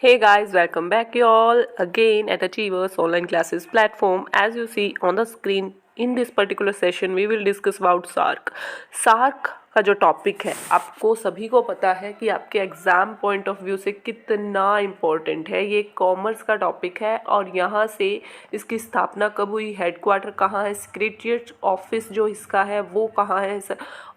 Hey guys, welcome back you all again at Achievers online classes platform. As you see on the screen, in this particular session we will discuss about SARC. SARC का जो topic है आपको सभी को पता है कि आपके एग्ज़ाम पॉइंट ऑफ व्यू से कितना इम्पोर्टेंट है। ये कॉमर्स का टॉपिक है और यहाँ से इसकी स्थापना कब हुई, हेडक्वार्टर कहाँ है, सेक्रेटरीट ऑफिस जो इसका है वो कहाँ है,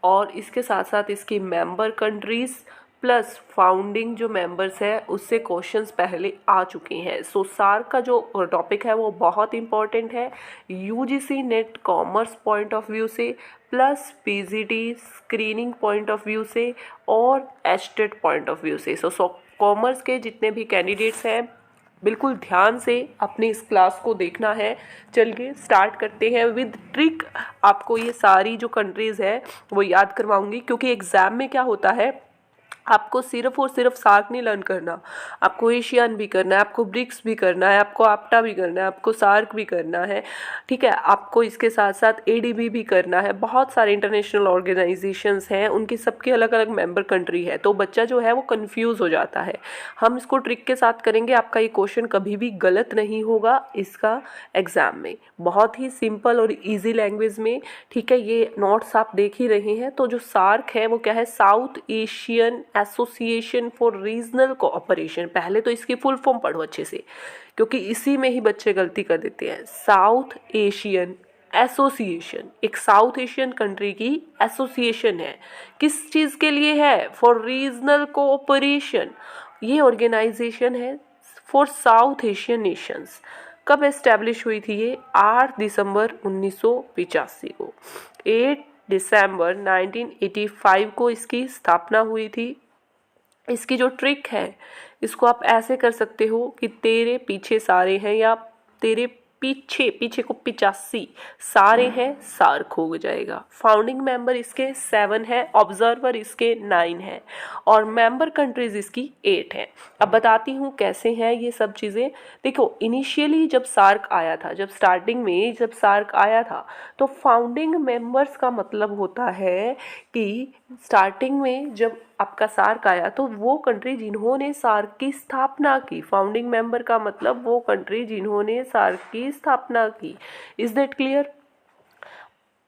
और इसके साथ साथ इसकी मेंबर कंट्रीज़ प्लस फाउंडिंग जो मेंबर्स है उससे क्वेश्चंस पहले आ चुके हैं। सो सार्क का जो टॉपिक है वो बहुत इंपॉर्टेंट है UGC NET commerce point of view से, plus PGT screening point of view से और एचटेट पॉइंट ऑफ व्यू से। सो कॉमर्स के जितने भी कैंडिडेट्स हैं बिल्कुल ध्यान से अपनी इस क्लास को देखना है। चलिए स्टार्ट करते हैं विद ट्रिक। आपको ये सारी जो कंट्रीज़ है वो याद करवाऊंगी, क्योंकि एग्ज़ाम में क्या होता है आपको सिर्फ और सिर्फ सार्क नहीं लर्न करना, आपको एशियन भी करना है, आपको ब्रिक्स भी करना है, आपको आपटा भी करना है, आपको सार्क भी करना है, ठीक है। आपको इसके साथ साथ एडीबी भी करना है। बहुत सारे इंटरनेशनल ऑर्गेनाइजेशंस हैं, उनकी सबकी अलग अलग मेंबर कंट्री है, तो बच्चा जो है वो कंफ्यूज हो जाता है। हम इसको ट्रिक के साथ करेंगे, आपका ये क्वेश्चन कभी भी गलत नहीं होगा इसका एग्ज़ाम में, बहुत ही सिंपल और ईजी लैंग्वेज में, ठीक है। ये नोट्स आप देख ही रहे हैं। तो जो सार्क है वो क्या है, south Asian association for regional cooperation. पहले तो इसकी फुल फॉर्म पढ़ो अच्छे से, क्योंकि इसी में ही बच्चे गलती कर देते हैं। साउथ एशियन एसोसिएशन एक साउथ एशियन कंट्री की एसोसिएशन है, किस चीज़ के लिए है, फॉर रीजनल कोऑपरेशन। ये ऑर्गेनाइजेशन है फॉर साउथ एशियन नेशंस। कब एस्टेब्लिश हुई थी ये, 8 दिसंबर 1985 को। 8 दिसंबर 1985 को इसकी स्थापना हुई थी। इसकी जो ट्रिक है इसको आप ऐसे कर सकते हो कि तेरे पीछे सारे हैं, या तेरे पीछे पीछे को 85 सारे हैं, सार्क हो जाएगा। फाउंडिंग मेंबर इसके 7 है, ऑब्जर्वर इसके 9 है और मेंबर कंट्रीज इसकी 8 है। अब बताती हूँ कैसे हैं ये सब चीज़ें। देखो इनिशियली जब सार्क आया था, जब स्टार्टिंग में जब सार्क आया था, तो फाउंडिंग मेंबर्स का मतलब होता है कि स्टार्टिंग में जब आपका सार्क आया तो वो कंट्री जिन्होंने सार्क की स्थापना की। फाउंडिंग मेंबर का मतलब वो कंट्री जिन्होंने सार्क की स्थापना की। Is that clear.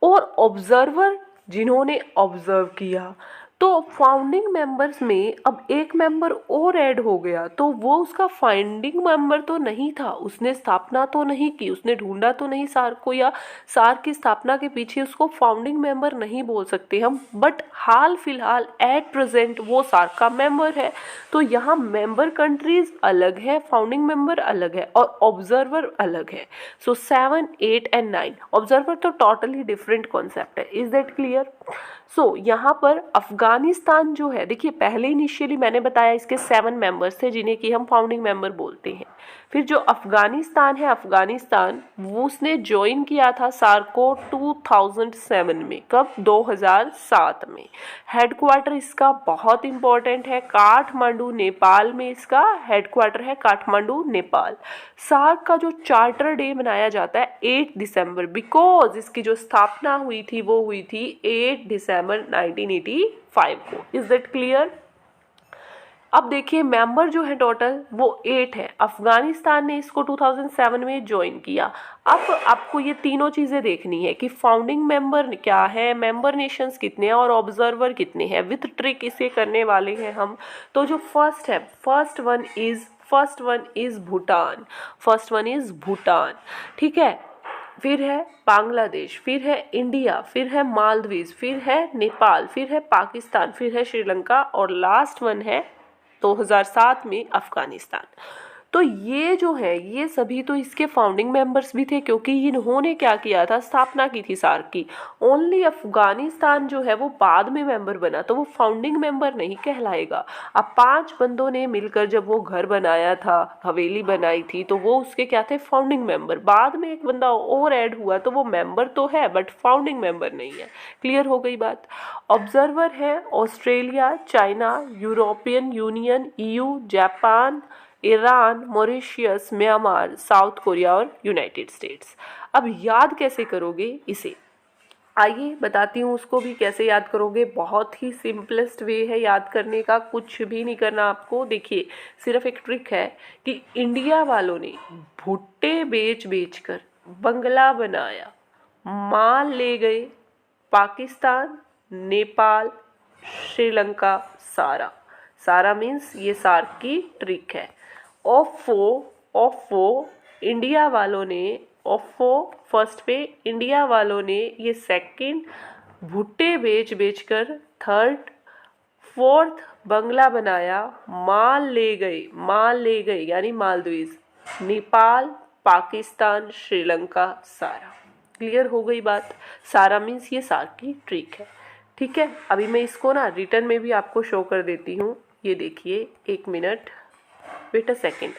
और ऑब्जर्वर जिन्होंने ऑब्जर्व किया। तो फाउंडिंग मेंबर्स में अब एक मेंबर और ऐड हो गया, तो वो उसका फाउंडिंग मेंबर तो नहीं था, उसने स्थापना तो नहीं की, उसने ढूंढा तो नहीं सार्क को, या सार्क की स्थापना के पीछे उसको फाउंडिंग मेंबर नहीं बोल सकते हम, बट हाल फिलहाल एट प्रेजेंट वो सार्क का मेंबर है। तो यहाँ मेंबर कंट्रीज अलग है, फाउंडिंग मेंबर अलग है और ऑब्जर्वर अलग है। सो 7, 8 एंड 9 ऑब्जर्वर तो टोटली डिफरेंट कॉन्सेप्ट है। Is that clear. सो यहाँ पर अफगानिस्तान जो है, देखिए पहले इनिशियली मैंने बताया इसके 7 मेंबर्स थे जिन्हें कि हम फाउंडिंग मेंबर बोलते हैं। फिर जो अफगानिस्तान है, अफगानिस्तान वो उसने ज्वाइन किया था सार्क को 2007 में। कब, 2007 में। हेडक्वार्टर इसका बहुत इंपॉर्टेंट है, काठमांडू नेपाल में इसका हेडक्वार्टर है, काठमांडू नेपाल। सार्क का जो चार्टर डे मनाया जाता है 8 दिसंबर, बिकॉज इसकी जो स्थापना हुई थी वो हुई थी 8 दिसंबर 1985 को। Is that clear. अब देखिए मेंबर जो है टोटल वो 8 है। अफगानिस्तान ने इसको 2007 में ज्वाइन किया। अब आपको ये तीनों चीज़ें देखनी है कि फाउंडिंग मेंबर क्या है, मेंबर नेशंस कितने हैं और ऑब्जर्वर कितने हैं। विथ ट्रिक इसे करने वाले हैं हम। तो जो फर्स्ट है, first one is Bhutan, first one is Bhutan, ठीक है। फिर है बांग्लादेश, फिर है इंडिया, फिर है मालदीव्स, फिर है नेपाल, फिर है पाकिस्तान, फिर है श्रीलंका और लास्ट वन है 2007 में अफगानिस्तान। तो ये जो है ये सभी तो इसके फाउंडिंग मेंबर्स भी थे, क्योंकि इन्होंने क्या किया था, स्थापना की थी सार्क की। ओनली अफगानिस्तान जो है वो बाद में मेंबर बना, तो वो फाउंडिंग मेंबर नहीं कहलाएगा। अब 5 बंदों ने मिलकर जब वो घर बनाया था, हवेली बनाई थी, तो वो उसके क्या थे, फाउंडिंग मेंबर। बाद में एक बंदा और ऐड हुआ तो वो मेंबर तो है बट फाउंडिंग मेंबर नहीं है। क्लियर हो गई बात। ऑब्जर्वर है Australia, China, European union, EU, Japan, Iran, Mauritius, Myanmar, south Korea और यूनाइटेड स्टेट्स। अब याद कैसे करोगे इसे, आइए बताती हूँ उसको भी कैसे याद करोगे। बहुत ही सिंपलेस्ट वे है याद करने का, कुछ भी नहीं करना आपको। देखिए सिर्फ एक ट्रिक है कि इंडिया वालों ने भुट्टे बेच बेच कर बंगला बनाया, माल ले गए पाकिस्तान, नेपाल, श्रीलंका, सारा। सारा मीन्स ये सार्क की ट्रिक है। ऑफो इंडिया वालों ने, ऑफो फर्स्ट पे, इंडिया वालों ने ये सेकंड, भुट्टे बेच बेच कर थर्ड, फोर्थ बंगला बनाया, माल ले गए यानी मालदीव्स, नेपाल, पाकिस्तान, श्रीलंका, सारा। क्लियर हो गई बात। सारा मीन्स ये सार्क की ट्रिक है। ठीक है, अभी मैं इसको ना रिटर्न में भी आपको शो कर देती हूँ। ये देखिए, 1 मिनट, वेट अ सेकेंड।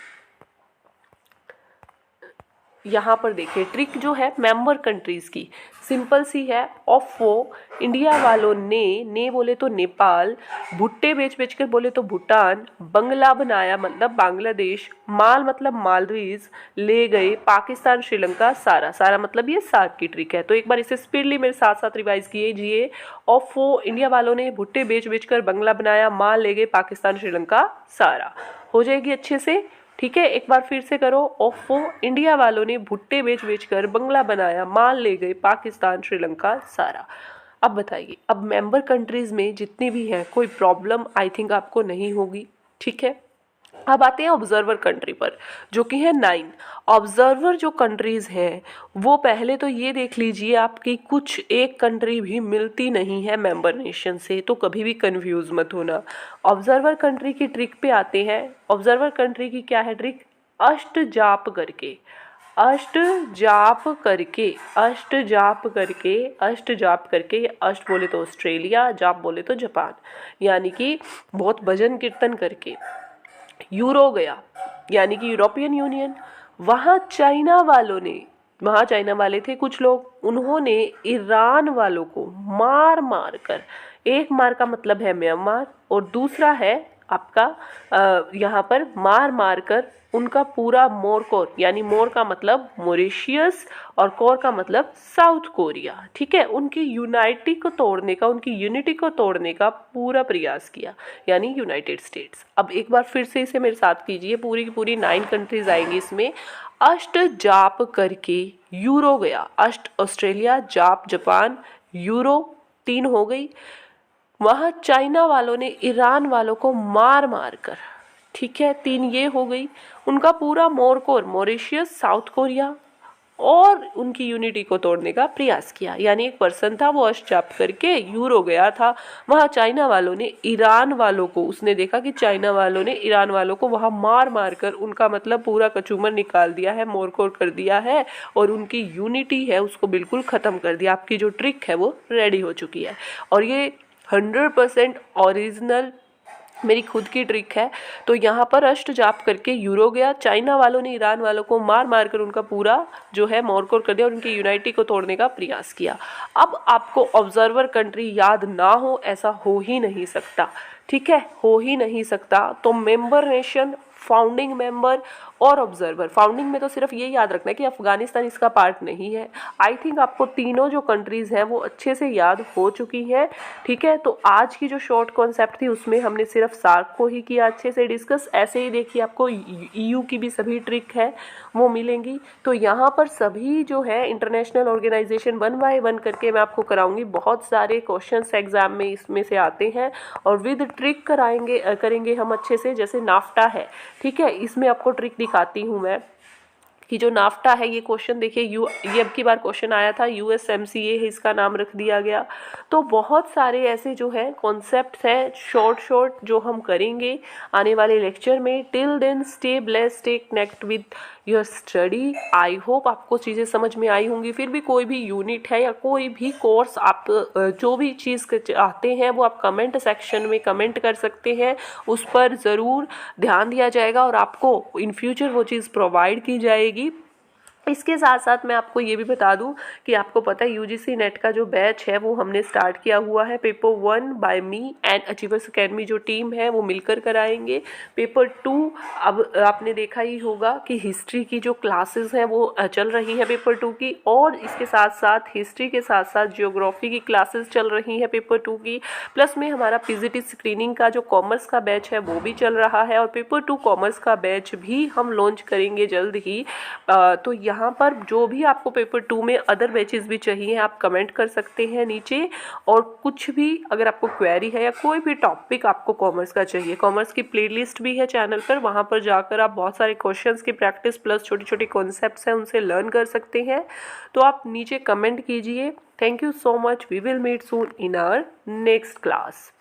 यहाँ पर देखिए ट्रिक जो है मेंबर कंट्रीज की सिंपल सी है। ऑफो इंडिया वालों ने बोले तो नेपाल, भुट्टे बेच बेच कर बोले तो भूटान, बंगला बनाया मतलब बांग्लादेश, माल मतलब मालदीव्स, ले गए पाकिस्तान, श्रीलंका, सारा। सारा मतलब ये सार्क की ट्रिक है। तो एक बार इसे स्पीडली मेरे साथ साथ रिवाइज कीजिए। ऑफो इंडिया वालों ने भुट्टे बेच बेच कर बंगला बनाया, माल ले गए पाकिस्तान, श्रीलंका, सारा। हो जाएगी अच्छे से। ठीक है, एक बार फिर से करो। ओफो इंडिया वालों ने भुट्टे बेच बेच कर बंगला बनाया, माल ले गए पाकिस्तान, श्रीलंका, सारा। अब बताइए, अब मेंबर कंट्रीज में जितनी भी हैं कोई प्रॉब्लम आई थिंक आपको नहीं होगी। ठीक है, अब आते हैं ऑब्जर्वर कंट्री पर, जो कि है 9। ऑब्जर्वर जो कंट्रीज हैं वो पहले तो ये देख लीजिए आपकी कुछ एक कंट्री भी मिलती नहीं है मेंबर नेशन से, तो कभी भी कंफ्यूज मत होना। ऑब्जर्वर कंट्री की ट्रिक पे आते हैं। ऑब्जर्वर कंट्री की क्या है ट्रिक? अष्ट जाप करके, अष्ट जाप करके, अष्ट जाप करके, अष्ट जाप करके। अष्ट बोले तो ऑस्ट्रेलिया, जाप बोले तो जापान, यानी कि बहुत भजन कीर्तन करके। यूरो गया यानी कि यूरोपियन यूनियन। वहाँ चाइना वालों ने, वहाँ चाइना वाले थे कुछ लोग, उन्होंने ईरान वालों को मार मार कर, एक मार का मतलब है म्यांमार और दूसरा है आपका यहाँ पर मार मार कर उनका पूरा मोरकोर, यानी मोर का मतलब मॉरिशियस और कोर का मतलब साउथ कोरिया। ठीक है, उनकी यूनाइटी को तोड़ने का, उनकी यूनिटी को तोड़ने का पूरा प्रयास किया, यानी यूनाइटेड स्टेट्स। अब एक बार फिर से इसे मेरे साथ कीजिए, पूरी की पूरी 9 कंट्रीज आएंगी इसमें। अष्ट जाप करके यूरो गया, अष्ट ऑस्ट्रेलिया, जाप जापान, यूरो 3 हो गई। वहाँ चाइना वालों ने ईरान वालों को मार मार कर, ठीक है 3 ये हो गई, उनका पूरा मोरकोर मॉरिशियस, साउथ कोरिया और उनकी यूनिटी को तोड़ने का प्रयास किया। यानी एक पर्सन था वो अष्टजाप करके यूरो गया था, वहाँ चाइना वालों ने ईरान वालों को, उसने देखा कि चाइना वालों ने ईरान वालों को वहाँ मार मार कर उनका मतलब पूरा कचूमर निकाल दिया है, मोरकोर कर दिया है और उनकी यूनिटी है उसको बिल्कुल ख़त्म कर दिया। आपकी जो ट्रिक है वो रेडी हो चुकी है और ये 100% ओरिजिनल मेरी खुद की ट्रिक है। तो यहाँ पर अष्ट जाप करके यूरो गया, चाइना वालों ने ईरान वालों को मार मार कर उनका पूरा जो है मोरकोर कर दिया और उनकी यूनाइटी को तोड़ने का प्रयास किया। अब आपको ऑब्जर्वर कंट्री याद ना हो ऐसा हो ही नहीं सकता। ठीक है, हो ही नहीं सकता। तो मेंबर नेशन, फाउंडिंग मेंबर और ऑब्जर्वर। फाउंडिंग में तो सिर्फ ये याद रखना है कि अफगानिस्तान इसका पार्ट नहीं है। आई थिंक आपको तीनों जो कंट्रीज़ हैं वो अच्छे से याद हो चुकी हैं। ठीक है, तो आज की जो शॉर्ट कॉन्सेप्ट थी उसमें हमने सिर्फ सार्क को ही किया अच्छे से डिस्कस। ऐसे ही देखिए आपको ईयू की भी सभी ट्रिक है वो मिलेंगी। तो यहाँ पर सभी जो है इंटरनेशनल ऑर्गेनाइजेशन 1 बाय 1 करके मैं आपको कराऊंगी। बहुत सारे क्वेश्चंस एग्जाम में इसमें से आते हैं और विद ट्रिक करेंगे हम अच्छे से। जैसे नाफ्टा है, ठीक है, इसमें आपको ट्रिक दिखाती हूँ मैं कि जो नाफ्टा है, ये क्वेश्चन देखिए ये अब की बार क्वेश्चन आया था, USMCA है इसका नाम रख दिया गया। तो बहुत सारे ऐसे जो है कॉन्सेप्ट्स हैं शॉर्ट जो हम करेंगे आने वाले लेक्चर में। Till then stay blessed, stay connect with your study. I hope आपको चीज़ें समझ में आई होंगी। फिर भी कोई भी यूनिट है या कोई भी कोर्स आप जो भी चीज़ चाहते हैं वो आप कमेंट सेक्शन में कमेंट कर सकते हैं, उस पर ज़रूर ध्यान दिया जाएगा और आपको इन फ्यूचर वो चीज़ प्रोवाइड की जाएगी। इसके साथ साथ मैं आपको ये भी बता दूं कि आपको पता है यूजीसी नेट का जो बैच है वो हमने स्टार्ट किया हुआ है। Paper 1 by me and achievers academy जो टीम है वो मिलकर कराएंगे। पेपर 2 अब आपने देखा ही होगा कि हिस्ट्री की जो क्लासेस हैं वो चल रही हैं पेपर 2 की, और इसके साथ साथ हिस्ट्री के साथ साथ जियोग्राफी की क्लासेस चल रही हैं पेपर 2 की। प्लस में हमारा पीजीटी स्क्रीनिंग का जो कॉमर्स का बैच है वो भी चल रहा है, और पेपर 2 कॉमर्स का बैच भी हम लॉन्च करेंगे जल्द ही। तो यहाँ पर जो भी आपको पेपर 2 में अदर बैचेस भी चाहिए आप कमेंट कर सकते हैं नीचे, और कुछ भी अगर आपको क्वेरी है या कोई भी टॉपिक आपको कॉमर्स का चाहिए, कॉमर्स की प्लेलिस्ट भी है चैनल पर, वहाँ पर जाकर आप बहुत सारे क्वेश्चंस की प्रैक्टिस प्लस छोटी छोटी कॉन्सेप्ट्स हैं उनसे लर्न कर सकते हैं। तो आप नीचे कमेंट कीजिए। Thank you so much. We will meet soon in our next class.